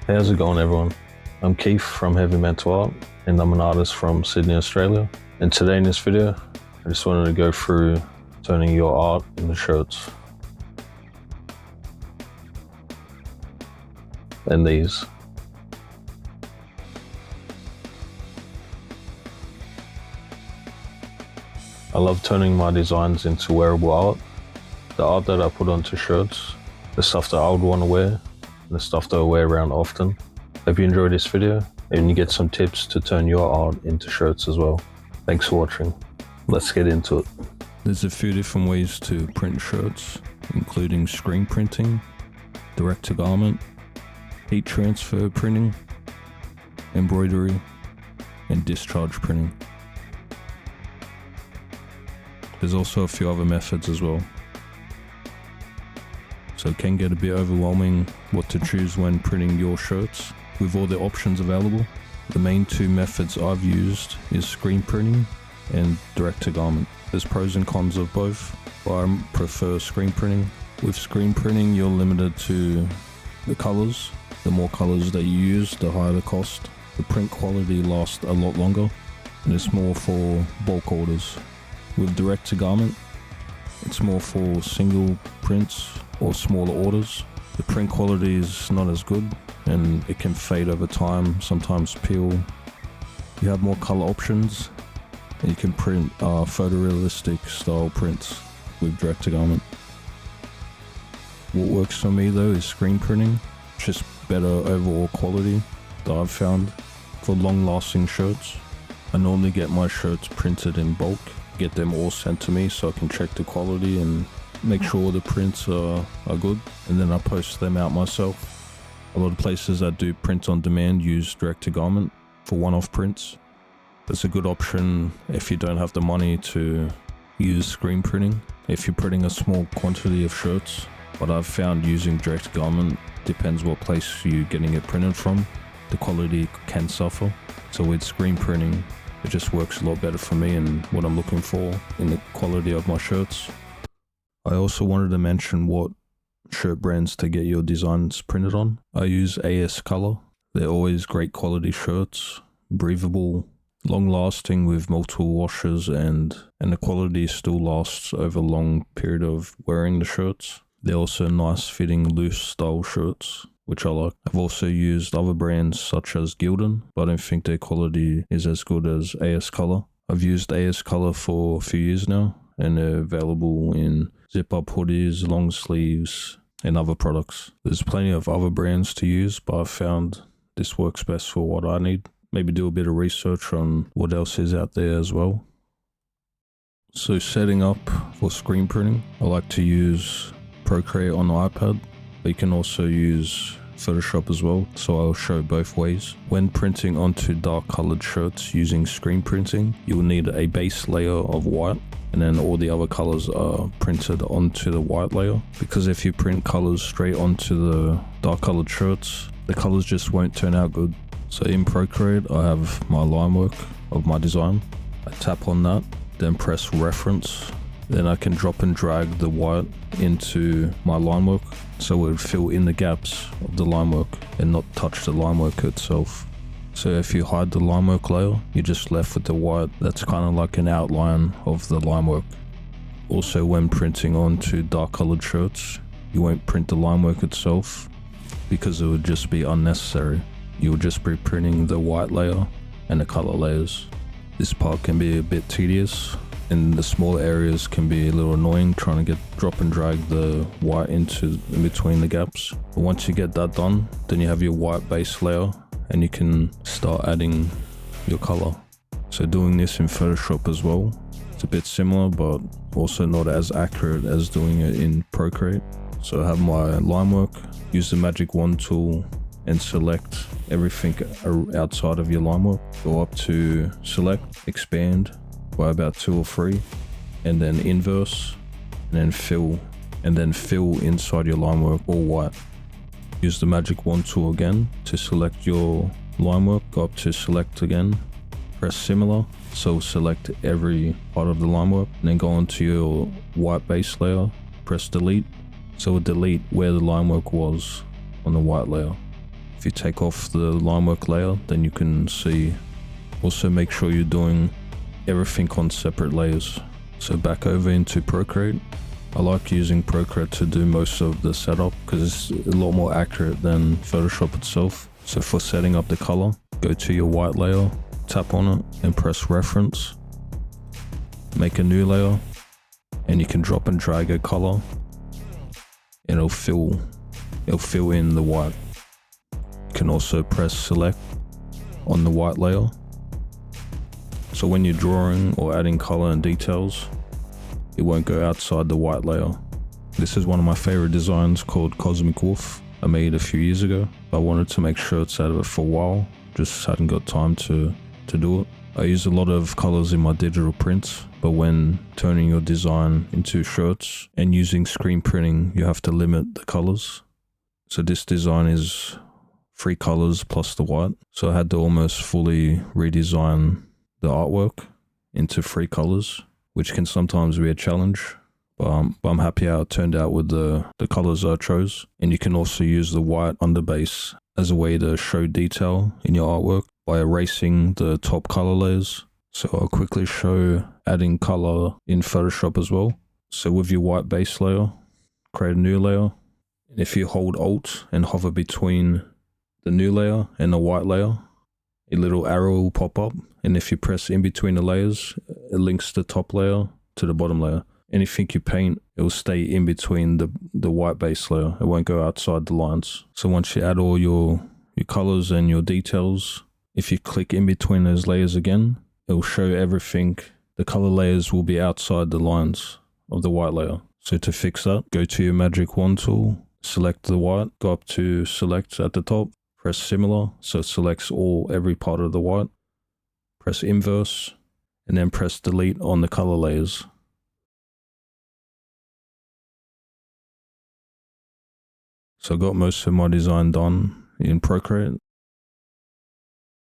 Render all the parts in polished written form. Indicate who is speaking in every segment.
Speaker 1: Hey, how's it going, everyone? I'm Keith from Heavy Mental Art, and I'm an artist from Sydney, Australia. And today in this video, I just wanted to go through turning your art into shirts. And these. I love turning my designs into wearable art. The art that I put onto shirts, the stuff that I would want to wear, and the stuff that I wear around often. Hope you enjoyed this video and you get some tips to turn your art into shirts as well. Thanks for watching. Let's get into it.
Speaker 2: There's a few different ways to print shirts, including screen printing, direct to garment, heat transfer printing, embroidery, and discharge printing. There's also a few other methods as well. So it can get a bit overwhelming what to choose when printing your shirts. With all the options available, the main two methods I've used is screen printing and direct to garment. There's pros and cons of both, but I prefer screen printing. With screen printing, you're limited to the colors. The more colors that you use, the higher the cost. The print quality lasts a lot longer, and it's more for bulk orders. With direct to garment, it's more for single prints or smaller orders. The print quality is not as good and it can fade over time, sometimes peel. You have more color options and you can print photorealistic style prints with direct to garment. What works for me though is screen printing, just better overall quality that I've found for long lasting shirts. I normally get my shirts printed in bulk, get them all sent to me so I can check the quality and make sure the prints are good, and then I post them out myself. A lot of places that do print on demand use direct to garment for one-off prints. That's a good option if you don't have the money to use screen printing. If you're printing a small quantity of shirts, what I've found using direct to garment, depends what place you're getting it printed from, the quality can suffer. So with screen printing, it just works a lot better for me and what I'm looking for in the quality of my shirts. I also wanted to mention what shirt brands to get your designs printed on. I use AS Color. They're always great quality shirts, breathable, long lasting with multiple washes, and the quality still lasts over a long period of wearing the shirts. They're also nice fitting loose style shirts, which I like. I've also used other brands such as Gildan, but I don't think their quality is as good as AS Color. I've used AS Color for a few years now, and they're available in zip-up hoodies, long sleeves, and other products. There's plenty of other brands to use, but I've found this works best for what I need. Maybe do a bit of research on what else is out there as well. So setting up for screen printing, I like to use Procreate on the iPad, but you can also use Photoshop as well, so I'll show both ways. When printing onto dark colored shirts using screen printing, you'll need a base layer of white, and then all the other colors are printed onto the white layer. Because if you print colors straight onto the dark colored shirts, the colors just won't turn out good. So in Procreate, I have my line work of my design. I tap on that, then press reference. Then I can drop and drag the white into my line work, so it would fill in the gaps of the line work and not touch the line work itself. So if you hide the line work layer, you're just left with the white that's kind of like an outline of the line work. Also, when printing onto dark colored shirts, you won't print the line work itself because it would just be unnecessary. You would just be printing the white layer and the color layers. This part can be a bit tedious, and the smaller areas can be a little annoying trying to drop and drag the white in between the gaps. But once you get that done, then you have your white base layer and you can start adding your color. So doing this in Photoshop as well, it's a bit similar but also not as accurate as doing it in Procreate. So I have my line work, use the magic wand tool and select everything outside of your line work. Go up to select, expand by about 2 or 3, and then inverse, and then fill inside your line work all white. Use the magic wand tool again to select your line work, go up to select again, press similar, so select every part of the line work, and then go onto your white base layer, press delete, so delete where the line work was on the white layer. If you take off the line work layer, then you can see. Also make sure you're doing everything on separate layers. So back over into Procreate. I like using Procreate to do most of the setup because it's a lot more accurate than Photoshop itself. So for setting up the color, go to your white layer, tap on it and press reference. Make a new layer and you can drop and drag a color and it'll fill in the white. You can also press select on the white layer. So when you're drawing or adding color and details, it won't go outside the white layer. This is one of my favorite designs called Cosmic Wolf. I made a few years ago. I wanted to make shirts out of it for a while, just hadn't got time to do it. I use a lot of colors in my digital prints, but when turning your design into shirts and using screen printing, you have to limit the colors. So this design is 3 colors plus the white. So I had to almost fully redesign the artwork into 3 colors, which can sometimes be a challenge, but I'm happy how it turned out with the colors I chose. And you can also use the white underbase as a way to show detail in your artwork by erasing the top color layers. So I'll quickly show adding color in Photoshop as well. So with your white base layer, create a new layer. And if you hold Alt and hover between the new layer and the white layer, a little arrow will pop up, and if you press in between the layers, it links the top layer to the bottom layer. Anything you paint, it will stay in between the white base layer. It won't go outside the lines. So once you add all your colors and your details, if you click in between those layers again, it will show everything. The color layers will be outside the lines of the white layer. So to fix that, go to your magic wand tool, select the white, go up to select at the top, press similar, so it selects every part of the white. Press inverse, and then press delete on the color layers. So I got most of my design done in Procreate.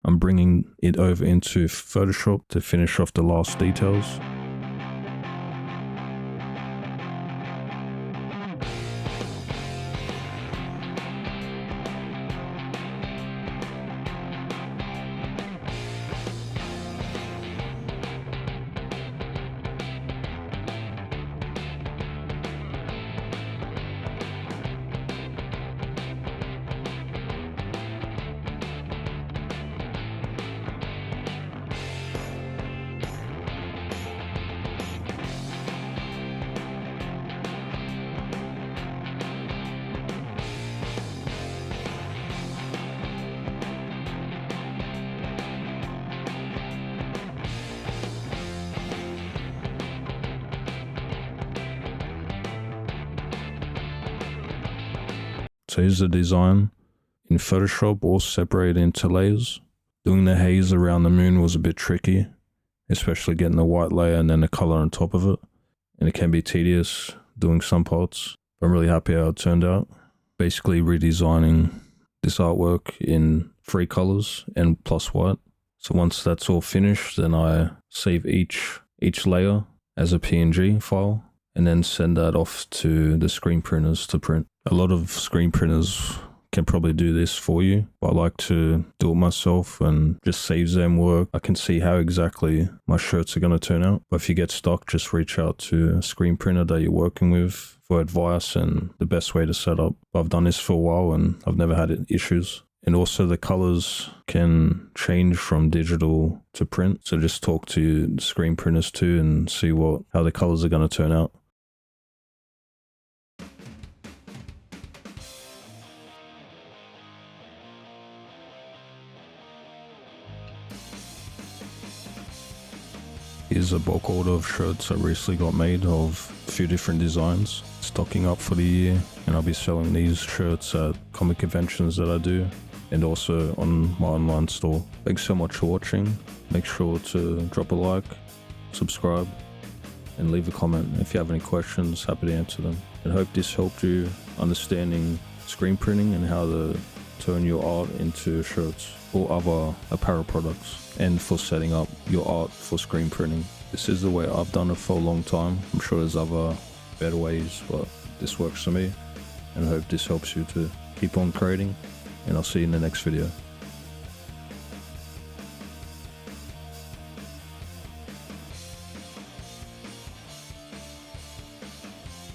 Speaker 2: I'm bringing it over into Photoshop to finish off the last details. So here's the design in Photoshop, all separated into layers. Doing the haze around the moon was a bit tricky, especially getting the white layer and then the color on top of it. And it can be tedious doing some parts. But I'm really happy how it turned out. Basically redesigning this artwork in 3 colors and plus white. So once that's all finished, then I save each layer as a PNG file and then send that off to the screen printers to print. A lot of screen printers can probably do this for you, but I like to do it myself and just saves them work. I can see how exactly my shirts are going to turn out. But if you get stuck, just reach out to a screen printer that you're working with for advice and the best way to set up. I've done this for a while and I've never had issues. And also the colors can change from digital to print. So just talk to screen printers too and see how the colors are going to turn out. Here's a bulk order of shirts I recently got made of a few different designs, stocking up for the year, and I'll be selling these shirts at comic conventions that I do and also on my online store. Thanks so much for watching. Make sure to drop a like, subscribe, and leave a comment. If you have any questions, happy to answer them. And hope this helped you understanding screen printing and how to turn your art into shirts or other apparel products, and for setting up your art for screen printing. This is the way I've done it for a long time. I'm sure there's other better ways, but this works for me, and I hope this helps you to keep on creating and I'll see you in the next video.